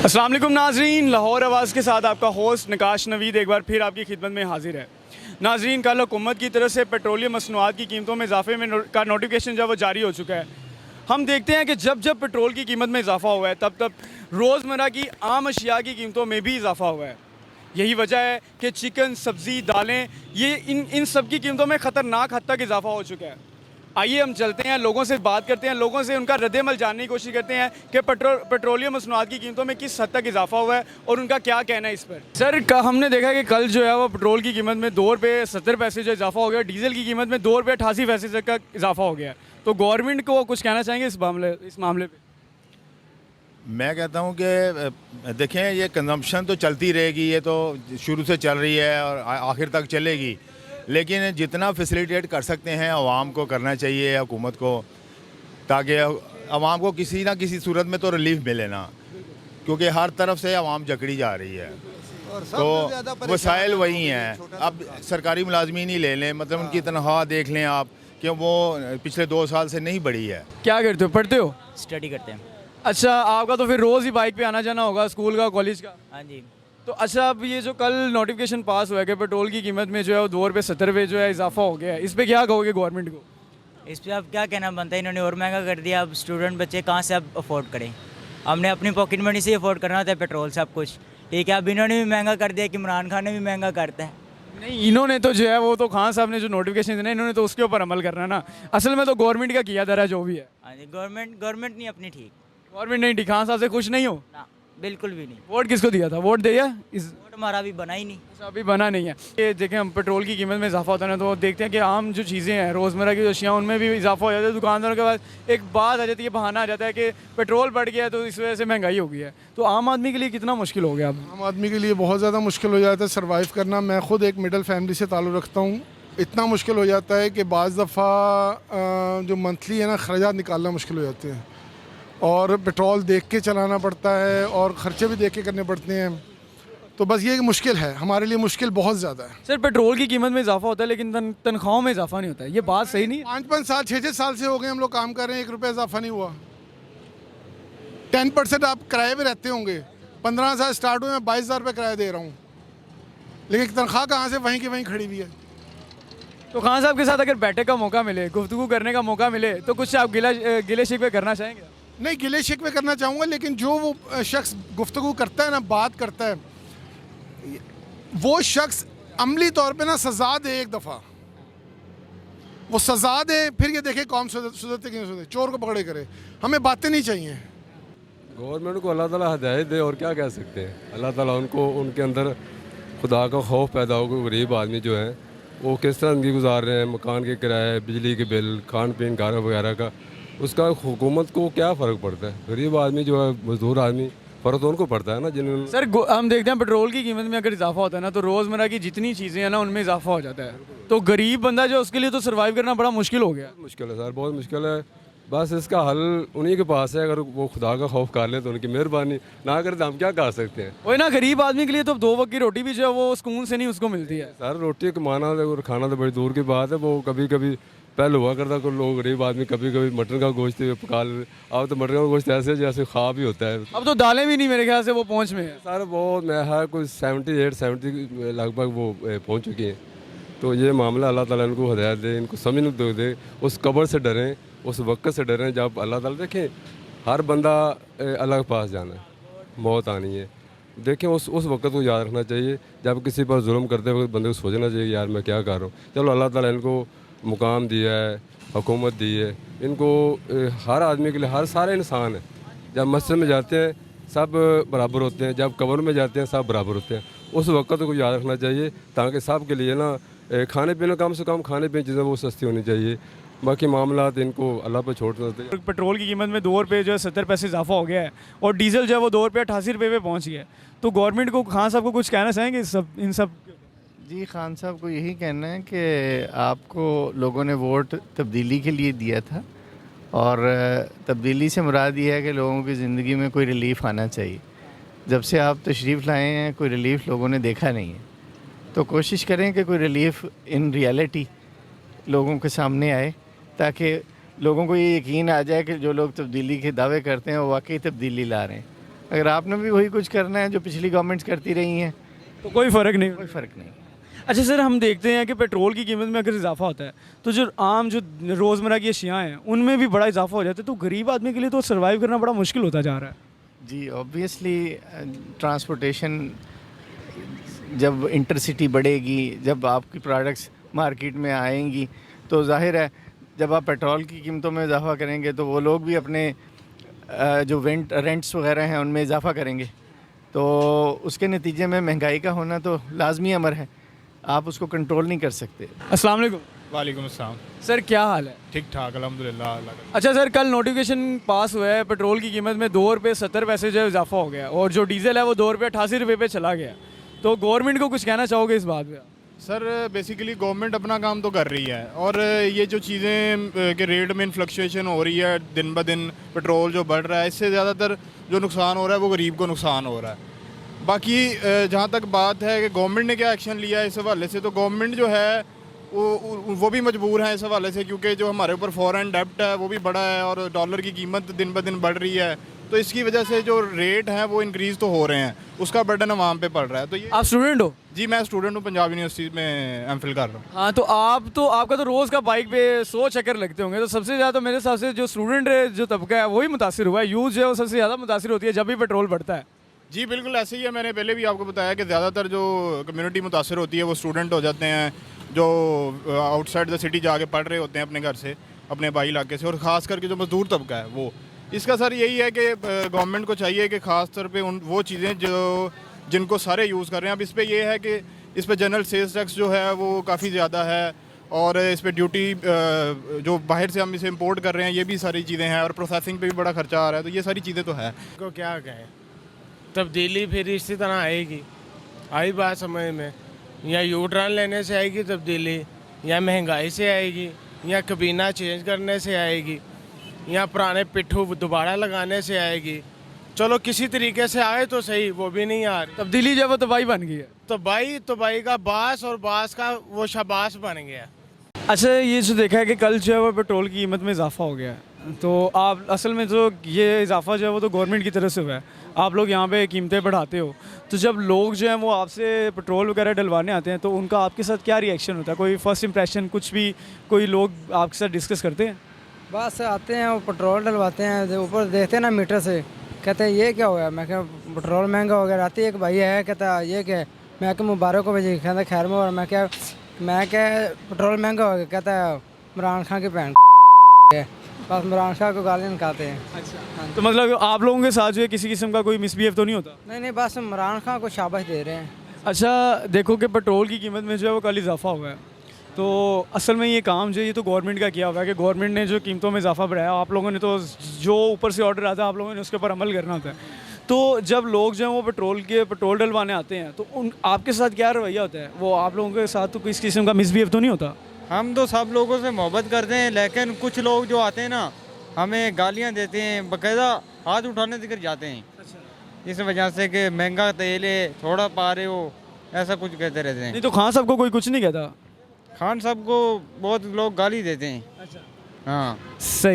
अस्सलाम वालेकुम नाजरीन, लाहौर आवाज़ के साथ आपका होस्ट निकाश नवीद एक बार फिर आपकी खिदमत में हाजिर है। नाजरीन, कल हुकूमत की तरफ से पेट्रोलियम मसनूआत की कीमतों में इजाफे का नोटिफिकेशन जब वो जारी हो चुका है, हम देखते हैं कि जब जब पेट्रोल की कीमत में इजाफा हुआ है तब तब रोज़मर्रा की आम अशिया की कीमतों में भी इजाफा हुआ है। यही वजह है कि चिकन, सब्ज़ी, दालें, ये इन सब की कीमतों में ख़तरनाक हद तक इजाफा हो चुका है। आइए हम चलते हैं, लोगों से बात करते हैं, लोगों से उनका रद्द-ए-अमल जानने की कोशिश करते हैं कि पेट्रोलियम मसनूआत की कीमतों में किस हद तक इजाफा हुआ है और उनका क्या कहना है इस पर। सर, हमने देखा कि कल जो है वो पेट्रोल की कीमत में ₹2.70 जो इजाफा हो गया, डीजल की कीमत में ₹2.88 तक का इजाफा हो गया। तो गवर्नमेंट को कुछ कहना चाहेंगे इस मामले पर? मैं कहता हूँ कि देखें, ये कंजम्पशन तो चलती रहेगी, ये तो शुरू से चल रही है और आखिर तक चलेगी, लेकिन जितना फैसिलिटेट कर सकते हैं आवाम को करना चाहिए, हुकूमत को, ताकि आवाम को किसी ना किसी सूरत में तो रिलीफ मिले ना, क्योंकि हर तरफ से आवाम जकड़ी जा रही है। तो वसाइल वही हैं। अब सरकारी मुलाजमीन ही ले लें, मतलब उनकी तनख्वाह देख लें आप कि वो पिछले 2 साल से नहीं बढ़ी है। क्या करते हो, पढ़ते हो? स्टडी करते हैं। अच्छा, आपका तो फिर रोज़ ही बाइक पे आना जाना होगा स्कूल का, कॉलेज का? हाँ जी। तो अच्छा, अब ये जो कल नोटिफिकेशन पास हुआ है कि पेट्रोल की कीमत में जो है वो ₹2.70 जो है इजाफा हो गया है, इस पे क्या कहोगे गवर्नमेंट को? इस पर अब क्या कहना बनता है, इन्होंने और महंगा कर दिया। अब स्टूडेंट बच्चे कहाँ से अब अफोर्ड करें? हमने अपनी पॉकेट मनी से अफोर्ड करना होता है पेट्रोल सब कुछ, ठीक है। अब इन्होंने भी महंगा कर दिया कि इमरान खान ने भी महंगा करता है। नहीं, इन्होंने तो जो है वो तो खान साहब ने जो नोटिफिकेशन दिया इन्होंने तो उसके ऊपर अमल करना है ना। असल में तो गवर्नमेंट का किया जा रहा है जो भी है। हाँ जी, गवर्नमेंट नहीं अपनी ठीक। गवर्नमेंट नहीं ठीक। खान साहब से खुश नहीं हो? ना, बिल्कुल भी नहीं। वोट किसको दिया था? वोट दिया इस वोट हमारा अभी बना ही नहीं। अच्छा, अभी बना नहीं है। ये देखें, हम पेट्रोल की कीमत में इजाफा होता है ना, तो देखते हैं कि आम जो चीज़ें हैं, रोज़मर्रा की जो अशिया, उनमें भी इजाफा हो जाता है। दुकानदारों के पास एक बात आ जाती है, बहाना आ जाता है कि पेट्रोल बढ़ गया है तो इस वजह से महंगाई हो गई है। तो आम आदमी के लिए कितना मुश्किल हो गया? अब आम आदमी के लिए बहुत ज़्यादा मुश्किल हो जाता है सर्वाइव करना। मैं ख़ुद एक मिडिल फैमिली से ताल्लुक़ रखता हूँ। इतना मुश्किल हो जाता है कि बाज़ दफ़ा जो मंथली है ना ख़राजात निकालना मुश्किल हो जाते हैं, और पेट्रोल देख के चलाना पड़ता है और ख़र्चे भी देख के करने पड़ते हैं। तो बस ये मुश्किल है, हमारे लिए मुश्किल बहुत ज़्यादा है। सर, पेट्रोल की कीमत में इजाफा होता है लेकिन तनख्वाहों में इजाफा नहीं होता है, ये बात सही नहीं है? 5-5 साल 6-6 साल से हो गए हम लोग काम कर रहे हैं, 1 रुपये इजाफा नहीं हुआ। 10% आप किराए पे रहते होंगे। 15 साल स्टार्ट हुए, मैं 22,000 रुपये किराया दे रहा हूँ, लेकिन तनख्वाह कहाँ से वहीं की वहीं खड़ी हुई है। तो खान साहब के साथ अगर बैठक का मौका मिले, गुफ्तगू करने का मौका मिले, तो कुछ आप गिले शिकवे करना चाहेंगे? नहीं, गिले शिकवे करना चाहूँगा, लेकिन जो वो शख्स गुफ्तगू करता है ना, बात करता है, वो शख्स अमली तौर पे ना सज़ा दे। एक दफ़ा वो सज़ा दे, फिर ये देखे कौम सुधरते कि नहीं सुधरते, चोर को पकड़े करे। हमें बातें नहीं चाहिए। गवर्नमेंट को अल्लाह ताला हिदायत दे, और क्या कह सकते हैं। अल्लाह ताला उनको, उनके अंदर खुदा का खौफ पैदा हो। गरीब आदमी जो है वो किस तरह ज़िंदगी गुजार रहे हैं, मकान के किराए, बिजली के बिल, खान पीन, गारा वगैरह का, उसका हुकूमत को क्या फ़र्क पड़ता है? गरीब आदमी जो है, मजदूर आदमी, फ़र्क तो उनको पड़ता है ना। जिन्होंने सर, हम देखते हैं पेट्रोल की कीमत में अगर इजाफा होता है ना, तो रोज़मर्रा की जितनी चीज़ें हैं ना उनमें इजाफा हो जाता है। तो गरीब बंदा जो, उसके लिए तो सर्वाइव करना बड़ा मुश्किल हो गया। मुश्किल है सर, बहुत मुश्किल है। बस इसका हल उन्हीं के पास है। अगर वो खुदा का खौफ कर लें तो उनकी मेहरबानी, ना करें तो हम क्या कर सकते हैं। वही ना, गरीब आदमी के लिए तो 2 वक्त की रोटी भी जो है वो सुकून से नहीं उसको मिलती है। सर, रोटी कमाना और खाना तो बड़ी दूर की बात है। वो कभी कभी पहले हुआ करता को लोग, गरीब आदमी कभी कभी मटन का गोश्त पका ले। अब तो मटन का गोश्त ऐसे जैसे ख्वाब ही होता है। अब तो दालें भी नहीं मेरे ख्याल से वो पहुँच में है। सर, वो है कुछ 78-70 लगभग वो पहुँच चुकी हैं। तो ये मामला अल्लाह ताला इनको हिदायत दे, इनको समझ दे, उस कब्र से डरें, उस वक्त से डरें जब अल्लाह ताला, देखें हर बंदा अल्लाह के पास जाना है, मौत आनी है। देखें उस वक्त को याद रखना चाहिए। जब किसी पर जुल्म करते वक्त बंदे को सोचना चाहिए यार मैं क्या कर रहा हूँ। चलो, अल्लाह ताला इनको मुकाम दिया है, हुकूमत दी है इनको, हर आदमी के लिए, हर सारे इंसान है। जब मस्जिद में जाते हैं सब बराबर होते हैं, जब कब्र में जाते हैं सब बराबर होते हैं। उस वक्त को याद रखना चाहिए, ताकि सब के लिए ना खाने पीने, कम से कम खाने पीने चीज़ें वो सस्ती होनी चाहिए। बाकी मामला इनको अल्लाह पर छोड़ देते हैं। पेट्रोल की कीमत में ₹2.70 इजाफा हो गया है और डीजल जो है वो ₹2.88 पे पहुँच गया है। तो गवर्नमेंट को, खान साहब को कुछ कहना चाहेंगे इन सब? जी, खान साहब को यही कहना है कि आपको लोगों ने वोट तब्दीली के लिए दिया था, और तब्दीली से मुराद ये है कि लोगों की ज़िंदगी में कोई रिलीफ़ आना चाहिए। जब से आप तशरीफ़ लाए हैं कोई रिलीफ़ लोगों ने देखा नहीं है। तो कोशिश करें कि कोई रिलीफ इन रियलिटी लोगों के सामने आए, ताकि लोगों को ये यकीन आ जाए कि जो लोग तब्दीली के दावे करते हैं वो वाकई तब्दीली ला रहे हैं। अगर आपने भी वही कुछ करना है जो पिछली गवर्नमेंट्स करती रही हैं, तो कोई फ़र्क नहीं। कोई फ़र्क नहीं। अच्छा सर, हम देखते हैं कि पेट्रोल की कीमत में अगर इजाफा होता है तो जो आम जो रोज़मर्रा की अशियाँ हैं उनमें भी बड़ा इजाफा हो जाता है, तो गरीब आदमी के लिए तो सर्वाइव करना बड़ा मुश्किल होता जा रहा है। जी ऑब्वियसली ट्रांसपोर्टेशन, जब इंटरसिटी बढ़ेगी, जब आपकी प्रोडक्ट्स मार्केट में आएंगी, तो जाहिर है जब आप पेट्रोल की कीमतों में इजाफा करेंगे तो वो लोग भी अपने जो रेंट्स वगैरह हैं उनमें इजाफा करेंगे, तो उसके नतीजे में महंगाई का होना तो लाजमी अमर है, आप उसको कंट्रोल नहीं कर सकते। अस्सलाम वालेकुम। वालेकुम अस्सलाम। सर क्या हाल है? ठीक ठाक अल्हम्दुलिल्लाह अल्लाह का। अच्छा सर, कल नोटिफिकेशन पास हुआ है, पेट्रोल की कीमत में 2 रुपये 70 पैसे जो है इजाफा हो गया, और जो डीजल है वो 2 रुपये 88 रुपये पे चला गया। तो गवर्नमेंट को कुछ कहना चाहोगे इस बात पे? सर बेसिकली गवर्नमेंट अपना काम तो कर रही है, और ये जो चीज़ें के रेट में फ्लक्चुएशन हो रही है दिन ब दिन, पेट्रोल जो बढ़ रहा है, इससे ज़्यादातर जो नुकसान हो रहा है वो गरीब को नुकसान हो रहा है। बाकी जहाँ तक बात है कि गवर्नमेंट ने क्या एक्शन लिया है इस हवाले से, तो गवर्नमेंट जो है वो भी मजबूर है इस हवाले से, क्योंकि जो हमारे ऊपर फॉरेन डेब्ट है वो भी बड़ा है और डॉलर की कीमत दिन ब दिन बढ़ रही है, तो इसकी वजह से जो रेट हैं वो इंक्रीज़ तो हो रहे हैं, उसका बर्डन अवाम पे पड़ रहा है। तो ये आप स्टूडेंट हो? जी मैं स्टूडेंट हूँ, पंजाब यूनिवर्सिटी में एमफिल कर रहा हूँ। हाँ, तो आपका तो रोज़ का बाइक पे 100 चक्कर लगते होंगे, तो सबसे ज़्यादा तो मेरे हिसाब से जो स्टूडेंट जो तबका है वही मुतासिर हुआ है, यूथ जो है वो सबसे ज़्यादा मुतासिर होती है जब भी पेट्रोल बढ़ता है। जी बिल्कुल ऐसे ही है, मैंने पहले भी आपको बताया कि ज़्यादातर जो कम्युनिटी मुतासर होती है वो स्टूडेंट हो जाते हैं, जो आउटसाइड द सिटी जाके पढ़ रहे होते हैं अपने घर से, अपने बाई इलाके से, और ख़ास करके जो मजदूर तबका है वो। इसका सर यही है कि गवर्नमेंट को चाहिए कि ख़ास तौर पे वो चीज़ें जो जिनको सारे यूज़ कर रहे हैं, अब इस पर यह है कि इस पर जनरल सेल्स टैक्स जो है वो काफ़ी ज़्यादा है, और इस पर ड्यूटी जो बाहर से हम इसे इंपोर्ट कर रहे हैं ये भी सारी चीज़ें हैं, और प्रोसेसिंग पे भी बड़ा खर्चा आ रहा है, तो ये सारी चीज़ें तो है। को क्या कहें, तब्दीली फिर इसी तरह आएगी, आई बात समझ में, या यू टर्न लेने से आएगी तब्दीली, या महंगाई से आएगी, या कबीना चेंज करने से आएगी, या पुराने पिट्ठू दोबारा लगाने से आएगी। चलो किसी तरीके से आए तो सही, वो भी नहीं आ रही। तब्दीली जो है वो तबाही बन गई है। तबाही का बास, और बास का वो शबास बन गया। अच्छा, ये जो देखा है कि कल जो है वो पेट्रोल की कीमत में इजाफा हो गया है, तो आप असल में जो ये इजाफा जो है वो तो गवर्नमेंट की तरफ से हुआ है, आप लोग यहाँ पे कीमतें बढ़ाते हो, तो जब लोग जो हैं वो आपसे पेट्रोल वगैरह डलवाने आते हैं तो उनका आपके साथ क्या रिएक्शन होता है? कोई फर्स्ट इंप्रेशन कुछ भी कोई लोग आपके साथ डिस्कस करते हैं? बस आते हैं, वो पेट्रोल डलवाते हैं, ऊपर देखते हैं ना मीटर से, कहते हैं ये क्या हो गया, मैं क्या पेट्रोल महंगा हो गया। आती है एक भाई है, कहता है ये क्या है, मैं क्या मुबारक हो भाई, कहता खैर मुबारक, मैं क्या पेट्रोल महंगा हो गया, कहता है इमरान खान की बहन है, बस इमरान खान को गालियाँ निकालते हैं। अच्छा, तो मतलब आप लोगों के साथ जो है किसी किस्म का कोई मिसबिहेव तो नहीं होता? नहीं, बस इमरान खान को शाबाश दे रहे हैं। अच्छा, देखो कि पेट्रोल की कीमत में जो है वो कल इजाफा हुआ है, तो असल में ये काम जो है ये तो गवर्नमेंट का किया हुआ है कि गवर्नमेंट ने जो कीमतों में इजाफा बढ़ाया, आप लोगों ने तो जो ऊपर से ऑर्डर आता है आप लोगों ने उसके ऊपर अमल करना होता है। तो जब लोग जो हैं वो पेट्रोल डलवाने आते हैं तो आपके साथ क्या रवैया होता है? वो आप लोगों के साथ तो किसी किस्म का मिसबिहेव तो नहीं होता? हम तो सब लोगों से मोहब्बत करते हैं, लेकिन कुछ लोग जो आते हैं ना हमें गालियां देते हैं, बाकायदा हाथ उठाने तक जाते हैं। अच्छा। इस वजह से कि महंगा तेल है, थोड़ा पा रहे हो, ऐसा कुछ कहते रहते हैं। नहीं तो खान साहब को कोई कुछ नहीं कहता? खान साहब को बहुत लोग गाली देते हैं। अच्छा। हाँ सही।